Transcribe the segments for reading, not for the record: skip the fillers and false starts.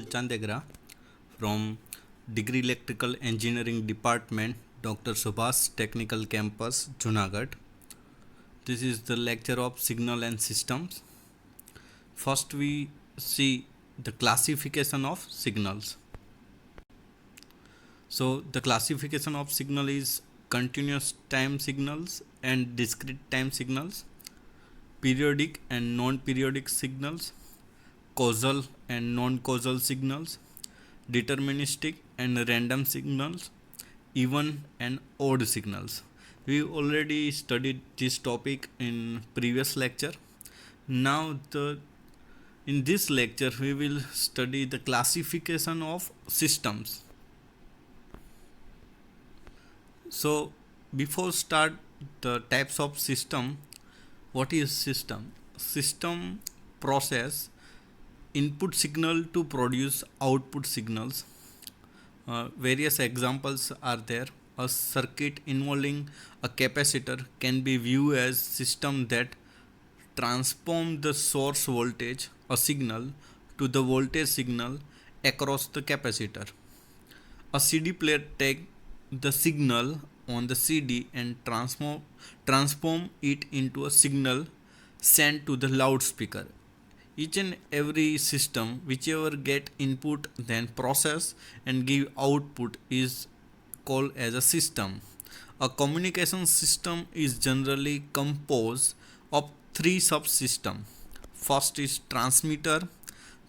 Chandegra from Degree Electrical Engineering Department, Dr. Subhas Technical Campus, Junagadh. This is the lecture of Signal and Systems. First, we see the classification of signals. So, the classification of signal is continuous time signals and discrete time signals, periodic and non-periodic signals, causal and non-causal signals, deterministic and random signals, even and odd signals. We already studied this topic in previous lecture. Now in this lecture we will study the classification of systems. So before start the types of system, what is system? System process input signal to produce output signals. Various examples are there. A circuit involving a capacitor can be viewed as system that transform the source voltage, a signal, to the voltage signal across the capacitor. A CD player takes the signal on the CD and transform it into a signal sent to the loudspeaker. Each and every system, whichever get input then process and give output, is called as a system. A communication system is generally composed of three subsystems. First is transmitter,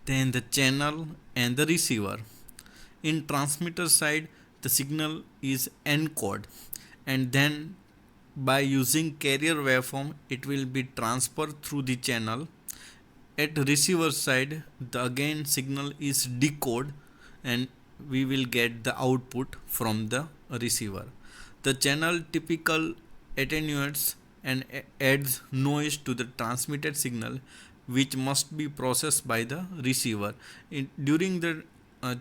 then the channel and the receiver. In transmitter side, the signal is encoded, and then by using carrier waveform it will be transferred through the channel. At receiver side, the again signal is decoded and we will get the output from the receiver. The channel typical attenuates and adds noise to the transmitted signal, which must be processed by the receiver. During the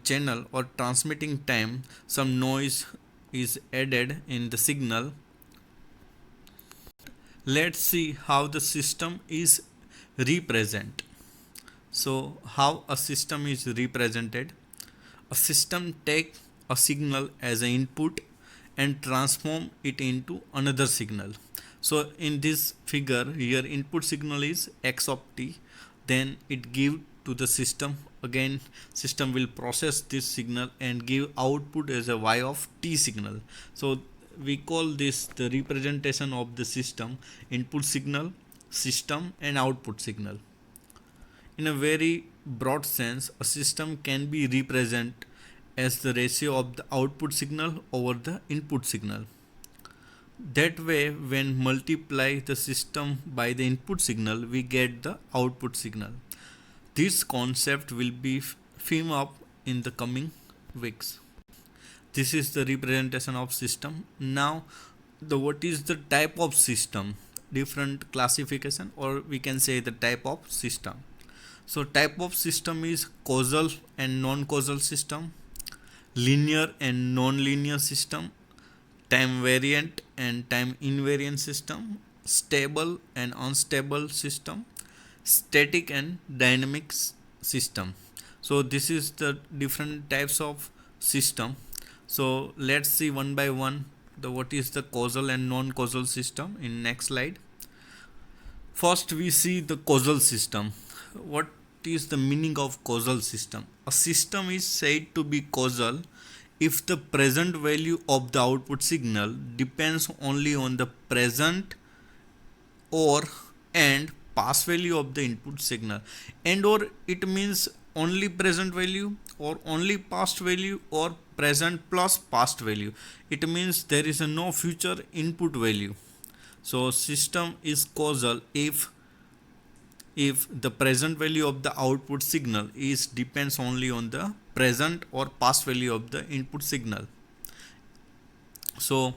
channel or transmitting time, some noise is added in the signal. Let's see how the system is represented. So how a system is represented? A system takes a signal as an input and transform it into another signal. So in this figure here, input signal is x of t, then it give to the system. Again system will process this signal and give output as a y of t signal. So we call this the representation of the system: input signal, system and output signal. In a very broad sense, a system can be represented as the ratio of the output signal over the input signal. That way, when multiply the system by the input signal, we get the output signal. This concept will be firmed up in the coming weeks. This is the representation of system. Now, what is the type of system? Different classification, or we can say the type of system. So type of system is causal and non-causal system, linear and non-linear system, time variant and time invariant system, stable and unstable system, static and dynamic system. So this is the different types of system. So let's see one by one what is the causal and non-causal system in next slide. First we see the causal system. What is the meaning of causal system? A system is said to be causal if the present value of the output signal depends only on the present or and past value of the input signal. And or it means only present value or only past value or present plus past value. It means there is a no future input value. So system is causal if the present value of the output signal is depends only on the present or past value of the input signal. So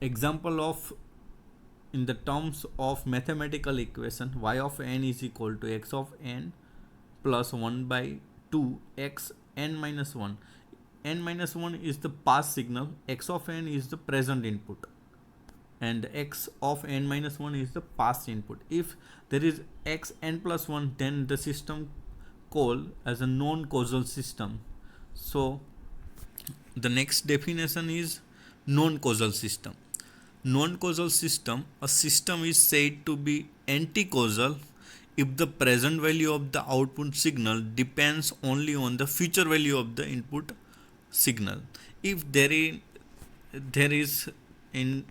example of in the terms of mathematical equation, y of n is equal to x of n plus 1 by 2 x n minus 1. N minus 1 is the past signal, x of n is the present input, and x of n minus 1 is the past input. If there is x n plus 1, then the system called as a non-causal system. So the next definition is non-causal system. Non-causal system, a system is said to be anti-causal if the present value of the output signal depends only on the future value of the input signal. If there is in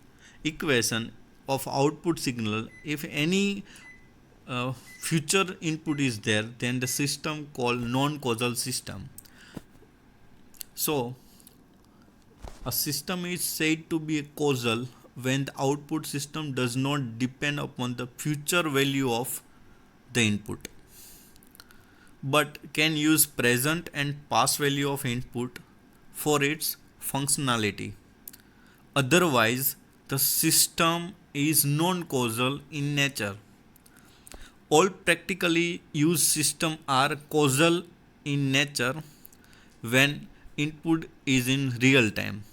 equation of output signal, if any future input is there, then the system called non-causal system. So a system is said to be a causal when the output system does not depend upon the future value of the input, but can use present and past value of input for its functionality. Otherwise, the system is non-causal in nature. All practically used systems are causal in nature when input is in real time.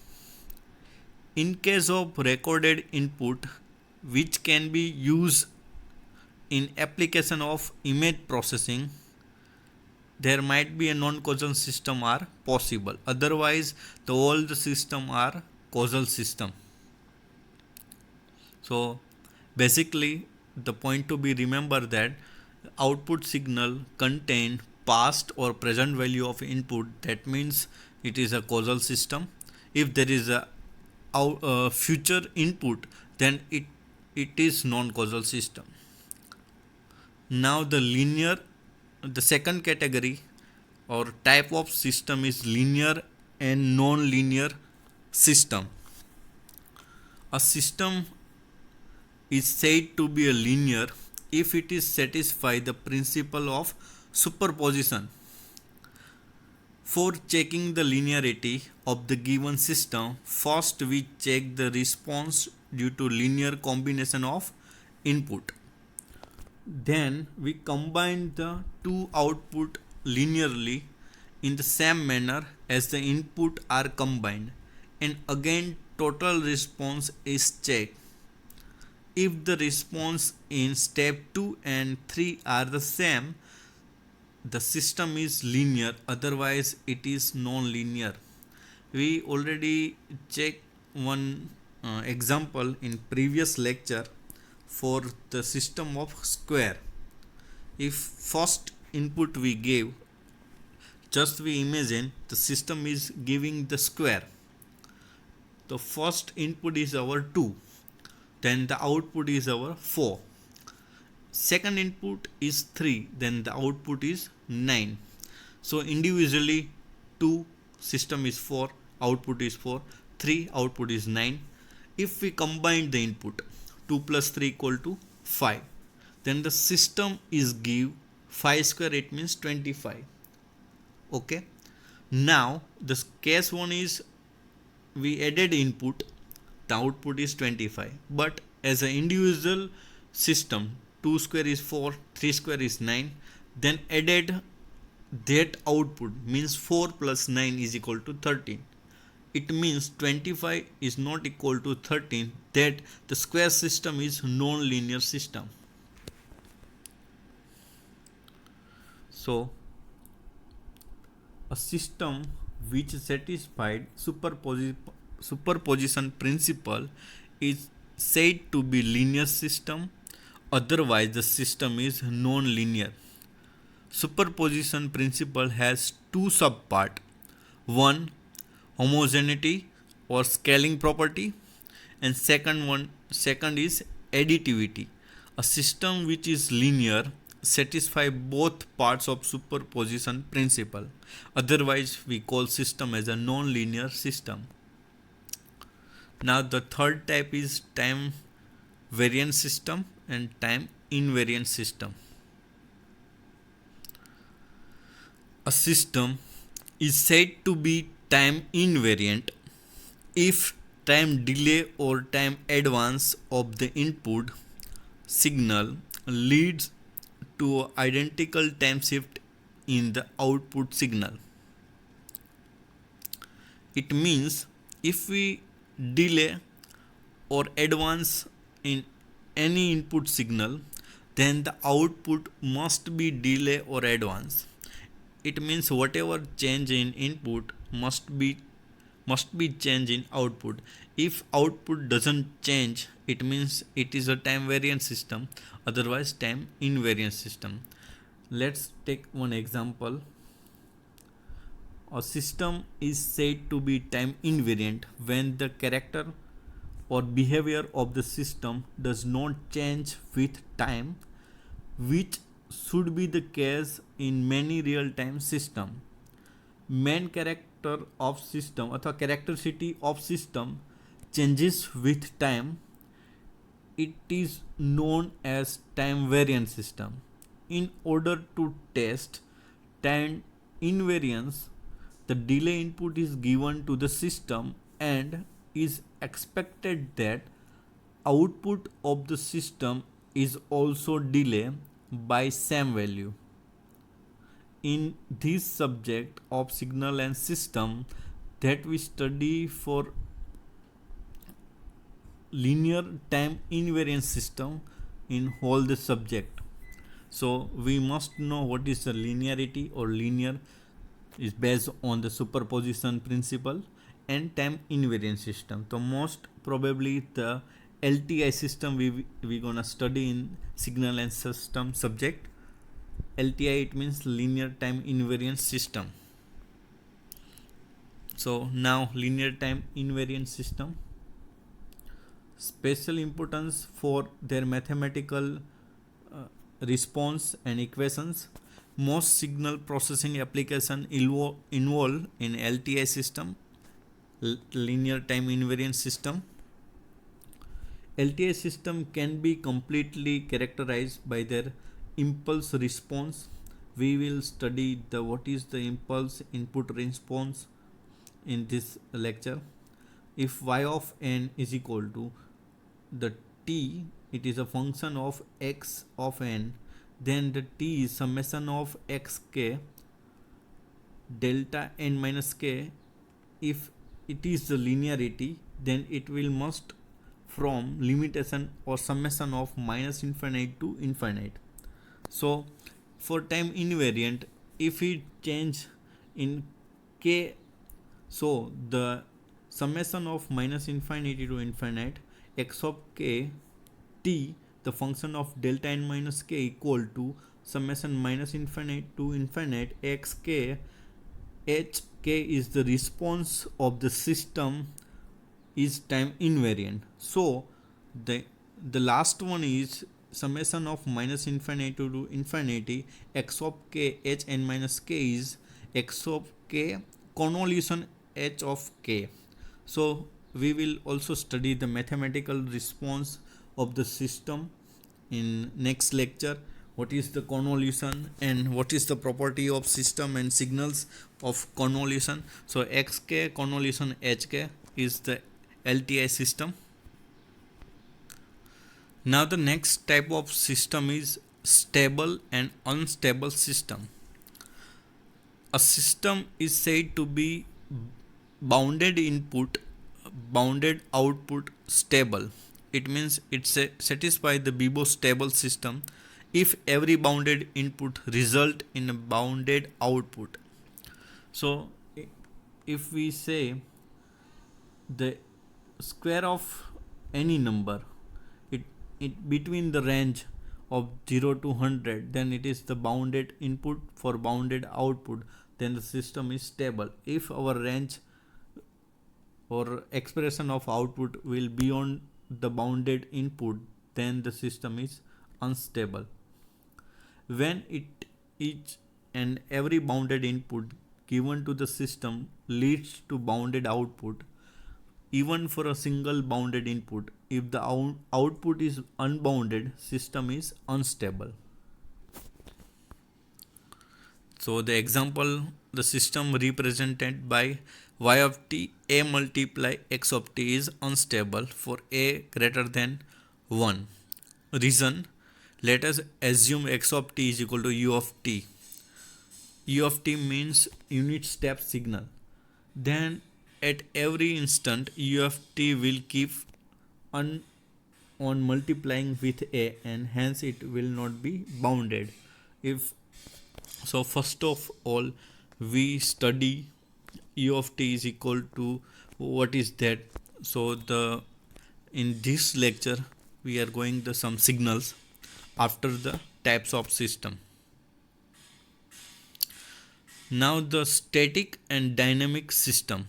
In case of recorded input, which can be used in application of image processing, there might be a non-causal system are possible. Otherwise, all the system are causal system. So basically, the point to be remembered that output signal contain past or present value of input. That means it is a causal system. If there is a future input, then it is non-causal system. Now the second category or type of system is linear and non-linear system. A system is said to be a linear if it is satisfy the principle of superposition. For checking the linearity of the given system, first we check the response due to linear combination of input. Then we combine the two output linearly in the same manner as the input are combined, and again total response is checked. If the response in step 2 and 3 are the same, the system is linear, otherwise it is non-linear. We already checked one example in previous lecture for the system of square. If first input we gave, just we imagine the system is giving the square. The first input is our 2, then the output is our 4. Second input is 3, then the output is 9. So individually 2 system is 4, output is 4, 3 output is 9. If we combine the input 2 plus 3 equal to 5, then the system is give 5 square, it means 25. Okay. Now the case 1 is we added input, the output is 25, but as an individual system 2 square is 4, 3 square is 9, then added that output means 4 plus 9 is equal to 13. It means 25 is not equal to 13, that the square system is non-linear system. So a system which satisfied superposition principle is said to be linear system, otherwise the system is non-linear. Superposition principle has two subparts. One, homogeneity or scaling property, and second is additivity. A system which is linear satisfy both parts of superposition principle, otherwise we call system as a non-linear system. Now the third type is time variant system and time invariant system. A system is said to be time invariant if time delay or time advance of the input signal leads to identical time shift in the output signal. It means if we delay or advance in any input signal, then the output must be delay or advance. it means whatever change in input must be change in output. If output doesn't change, it means it is a time variant system, otherwise time invariant system. Let's take one example. A system is said to be time invariant when the character or behavior of the system does not change with time, which should be the case in many real time system. Main character of system अथवा characteristic of system changes with time. It is known as time variant system. In order to test time invariance, the delay input is given to the system and is expected that output of the system is also delay by same value. In this subject of signal and system that we study for linear time invariant system in whole the subject. So we must know what is the linearity, or linear is based on the superposition principle, and time invariant system. So most probably the LTI system we gonna study in signal and system subject. LTI, it means linear time invariant system. So now linear time invariant system, special importance for their mathematical response and equations. Most signal processing application involve in LTI system, linear time invariant system. LTI system can be completely characterized by their impulse response. We will study the what is the impulse input response in this lecture. If y of n is equal to the t, it is a function of x of n, then the t is summation of xk delta n minus k. If it is the linearity, then it will must from limitation or summation of minus infinite to infinite. So for time invariant, if it change in k, so the summation of minus infinity to infinite x of k t, the function of delta n minus k, equal to summation minus infinite to infinite x k. H k is the response of the system is time invariant. So the last one is summation of minus infinity to infinity x of k h n minus k is x of k convolution h of k. So we will also study the mathematical response of the system in next lecture. What is the convolution and what is the property of system and signals of convolution. So xk convolution hk is the LTI system. Now the next type of system is stable and unstable system. A system is said to be bounded input, bounded output stable. It means it satisfies the Bibo stable system if every bounded input result in a bounded output. So if we say the square of any number, it between the range of 0 to 100, then it is the bounded input for bounded output, then the system is stable. If our range or expression of output will beyond the bounded input, then the system is unstable. When it each and every bounded input given to the system leads to bounded output, even for a single bounded input, if the output is unbounded, system is unstable. So the example, the system represented by y of t a multiply x of t is unstable for a greater than 1. Reason, let us assume x of t is equal to u of t. U of t means unit step signal. Then at every instant u of t will keep on multiplying with a, and hence it will not be bounded. If So first of all, we study u of t is equal to what is that. So the in this lecture we are going the some signals after the types of system. Now the static and dynamic system.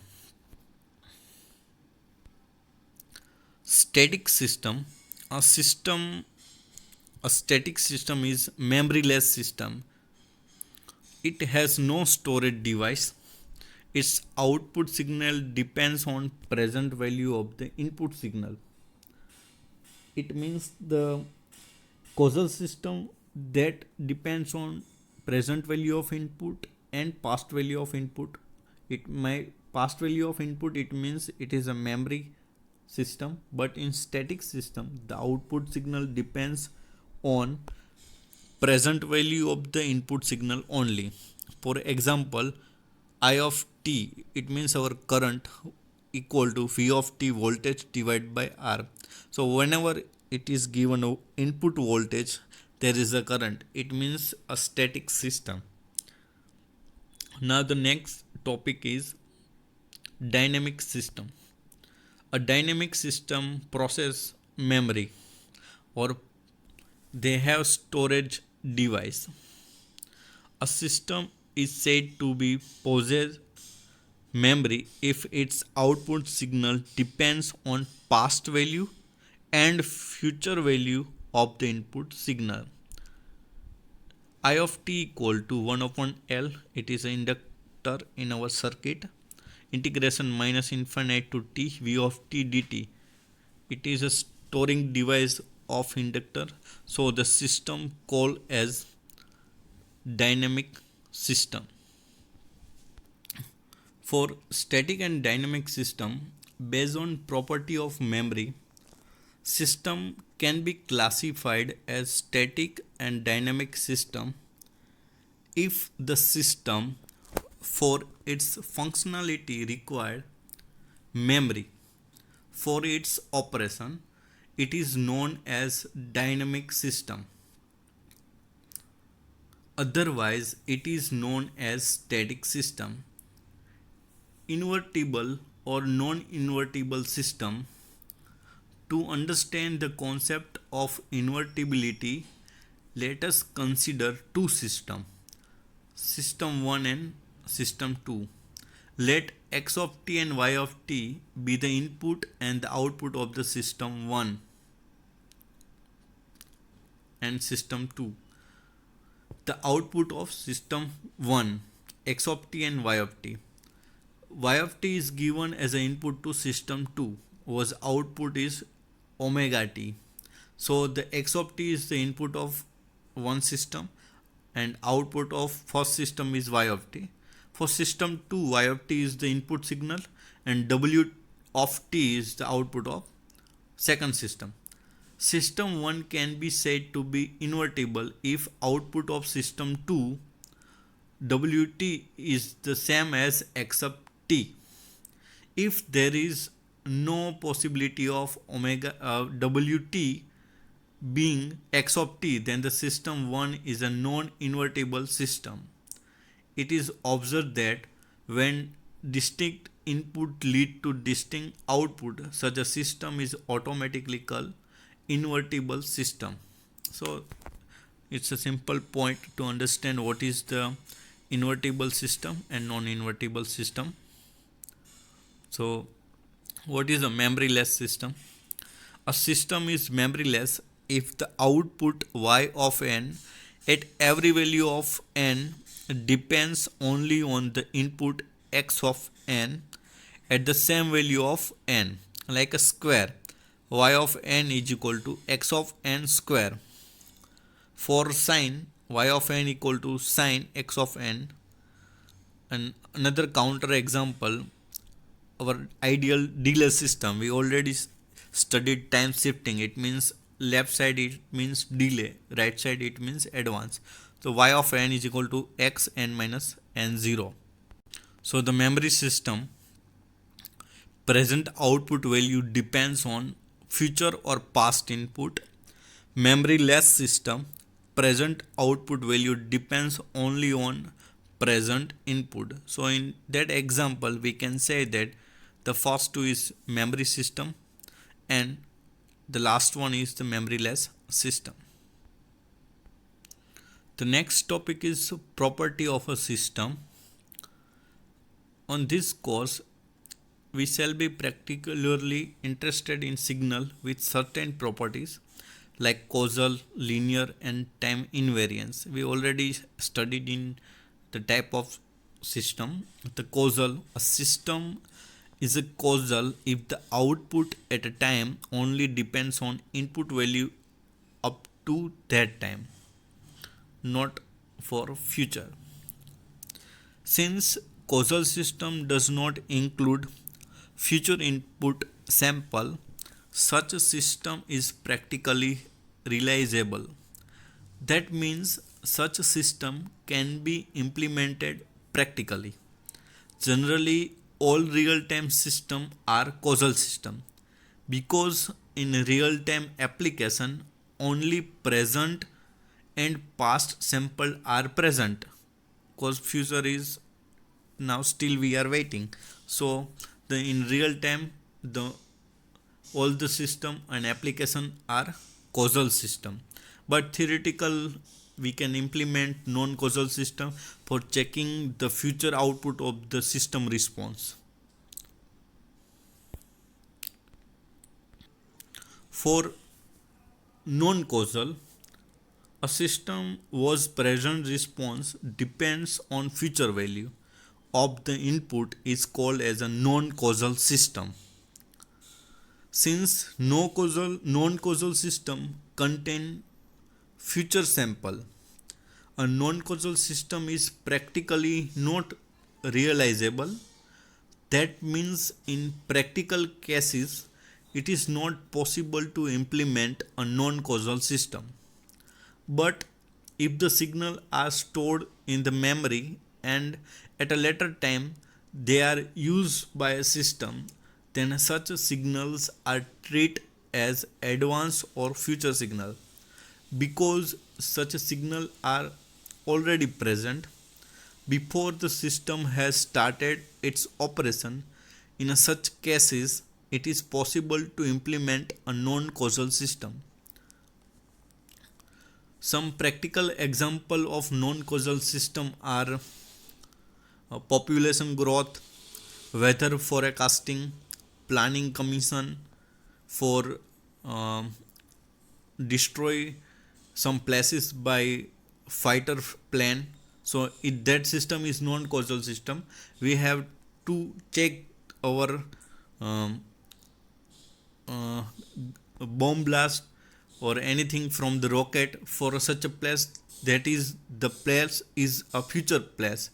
Static system, a system, a static system is memoryless system. It has no storage device. Its output signal depends on present value of the input signal. It means the causal system that depends on present value of input and past value of input. It may past value of input, it means it is a memory system, but in static system the output signal depends on present value of the input signal only. For example, I of t, it means our current, equal to V of t voltage divided by R. So whenever it is given a input voltage, there is a current. It means a static system. Now the next topic is dynamic system. A dynamic system process memory, or they have storage device. A system is said to be possess memory if its output signal depends on past value and future value of the input signal. I of t equal to 1 upon L, it is an inductor in our circuit. Integration minus infinite to t v of t dt, it is a storing device of inductor. So the system called as dynamic system. For static and dynamic system, based on property of memory, system can be classified as static and dynamic system if the system for its functionality required memory for its operation. It is known as dynamic system. Otherwise, it is known as static system. Invertible or non-invertible system. To understand the concept of invertibility, let us consider two systems, system 1 and system 2. Let x of t and y of t be the input and the output of the system 1 and system 2. The output of system 1, x of t and y of t. Y of t is given as an input to system 2, whose output is omega t. So the x of t is the input of one system and output of first system is y of t. For system 2, y of t is the input signal and w of t is the output of second system. System 1 can be said to be invertible if output of system 2 wt is the same as x of t. If there is no possibility of omega wt being x of t, then the system 1 is a non-invertible system. It is observed that when distinct input lead to distinct output, such a system is automatically called invertible system. So it's a simple point to understand what is the invertible system and non-invertible system. So what is a memoryless system? A system is memoryless if the output y of n at every value of n depends only on the input x of n at the same value of n, like a square. Y of n is equal to x of n square. For sine, y of n equal to sine x of n. And another counter example, our ideal delay system, we already studied time shifting. It means left side it means delay, right side it means advance. So y of n is equal to x n minus n0. So the memory system present output value depends on future or past input. Memoryless system, present output value depends only on present input. So in that example, we can say that the first two is memory system and the last one is the memoryless system. The next topic is property of a system. On this course, we shall be particularly interested in signal with certain properties like causal, linear and time invariance. We already studied in the type of system. The causal, a system is a causal if the output at a time only depends on input value up to that time, not for future. Since causal system does not include future input sample, such a system is practically realizable. That means such a system can be implemented practically. Generally, all real-time systems are causal system because in real-time application only present and past sample are present because future is now still we are waiting. So the in real time the all the system and application are causal system, but theoretical we can implement non causal system for checking the future output of the system response. For non causal, a system was present response depends on future value of the input is called as a non causal system. Since no causal non causal system contain future sample, a non causal system is practically not realizable. That means in practical cases it is not possible to implement a non causal system. But if the signal are stored in the memory and at a later time they are used by a system, then such signals are treated as advanced or future signal. Because such a signal are already present before the system has started its operation, in such cases it is possible to implement a non causal system. Some practical example of non-causal system are population growth, weather forecasting, planning commission for uh, destroy some places by fighter plane. So if that system is non-causal system, we have to check our um, uh, bomb blast or anything from the rocket for such a place, that is the place is a future place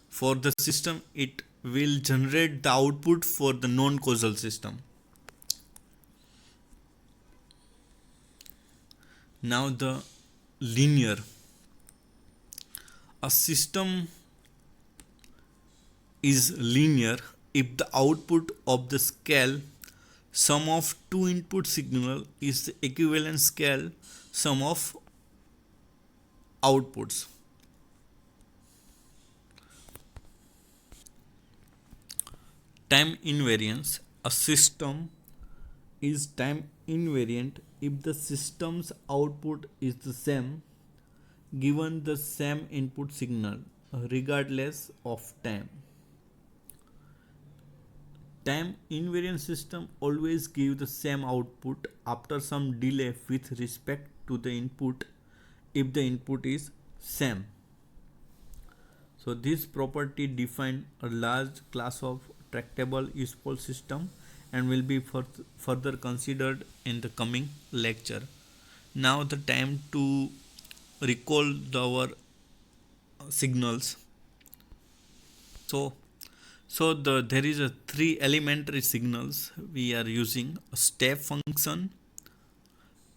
for the system, it will generate the output for the non causal system. Now the linear, a system is linear if the output of the scale sum of two input signal is the equivalent scale sum of outputs. Time invariance, a system is time invariant if the system's output is the same given the same input signal regardless of time. Time invariant system always give the same output after some delay with respect to the input if the input is same. So this property define a large class of tractable useful system and will be further considered in the coming lecture. Now the time to recall our signals. So there is a three elementary signals we are using: a step function,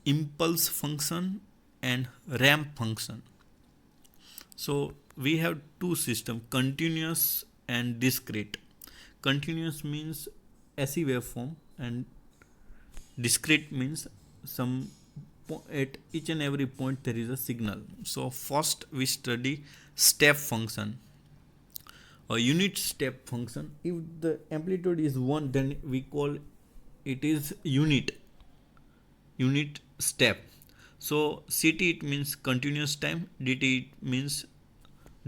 impulse function, and ramp function. So we have two systems: continuous and discrete. Continuous means AC waveform and discrete means some at each and every point there is a signal. So first we study step function. A unit step function, if the amplitude is 1, then we call it is unit step. So CT it means continuous time, DT it means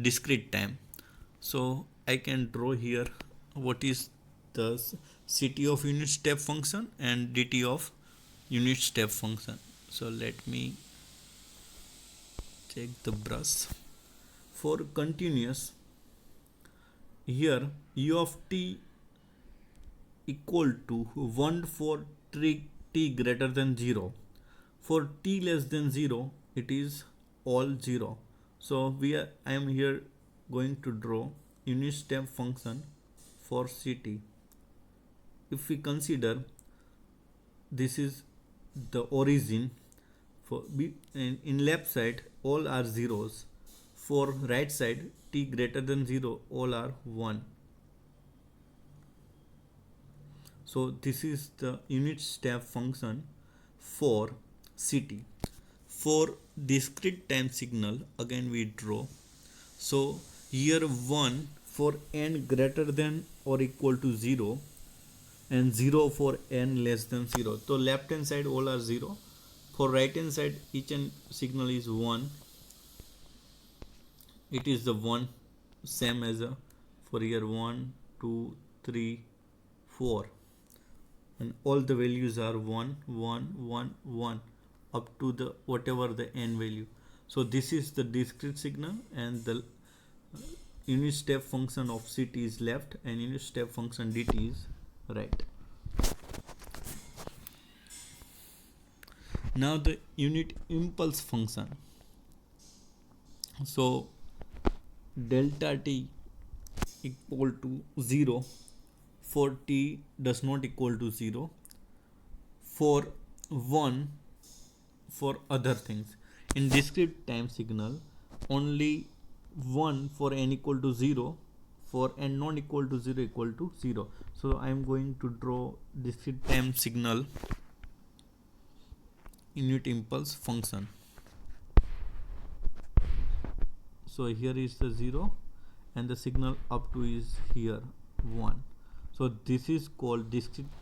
discrete time. So I can draw here what is the CT of unit step function and DT of unit step function. So let me take the brush. For continuous, here u of t equal to 1 for t greater than 0. For t less than 0, it is all 0. So I am here going to draw unit step function for CT. If we consider this is the origin, for in left side all are zeros, for right side t greater than 0 all are 1. So this is the unit step function for CT. For discrete time signal, again we draw. So here 1 for n greater than or equal to 0 and 0 for n less than 0. So left hand side all are 0. For right hand side each and signal is 1. It is the 1 same as for here 1, 2, 3, 4. And all the values are 1, 1, 1, 1 up to the whatever the n value. So this is the discrete signal, and the unit step function of CT is left and unit step function DT is right. Now the unit impulse function. So delta t equal to 0 for t does not equal to 0, for 1 for other things. In discrete time signal, only 1 for n equal to 0, for n non equal to 0 equal to 0. So I am going to draw discrete time signal unit impulse function. So here is the 0 and the signal up to is here 1. So this is called discrete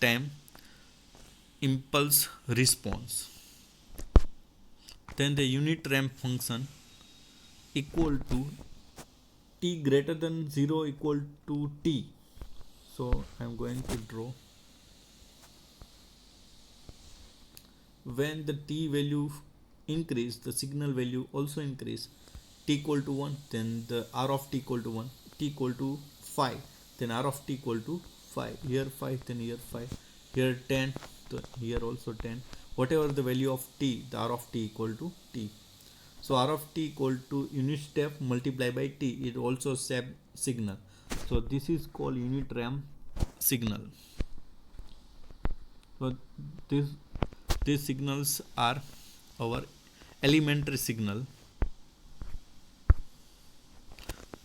time impulse response. Then the unit ramp function equal to t greater than 0 equal to t. So I am going to draw. When the t value increase, the signal value also increase. T equal to 1, then the r of t equal to 1. T equal to 5, then r of t equal to 5. Here 5, then here 5. Here 10, so here also 10. Whatever the value of t, the r of t equal to t. So r of t equal to unit step multiplied by t. It also same signal. So this is called unit ramp signal. So these signals are our elementary signal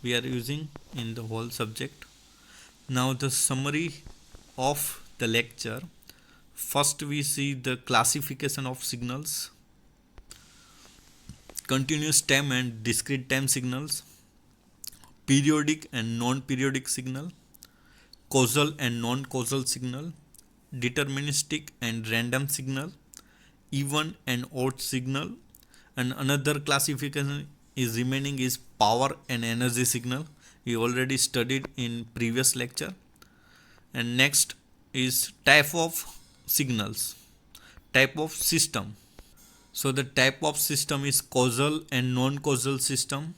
we are using in the whole subject. Now the summary of the lecture. First we see the classification of signals, continuous time and discrete time signals, periodic and non-periodic signal, causal and non-causal signal, deterministic and random signal, even and odd signal, and another classification is remaining is power and energy signal. We already studied in previous lecture. And next is type of signals, type of system. So the type of system is causal and non-causal system,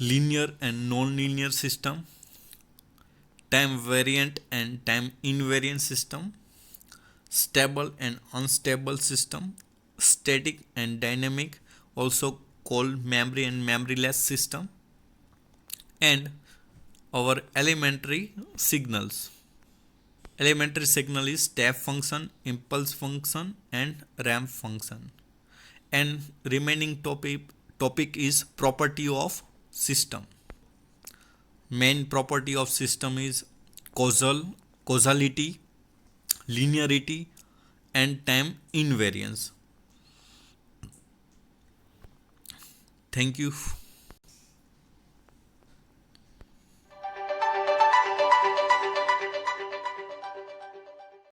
linear and non-linear system, time variant and time invariant system, stable and unstable system, static and dynamic, also called memory and memoryless system, and our elementary signals. Elementary signal is step function, impulse function and ramp function. And remaining topic is property of system. Main property of system is causality, linearity, and time invariance. Thank you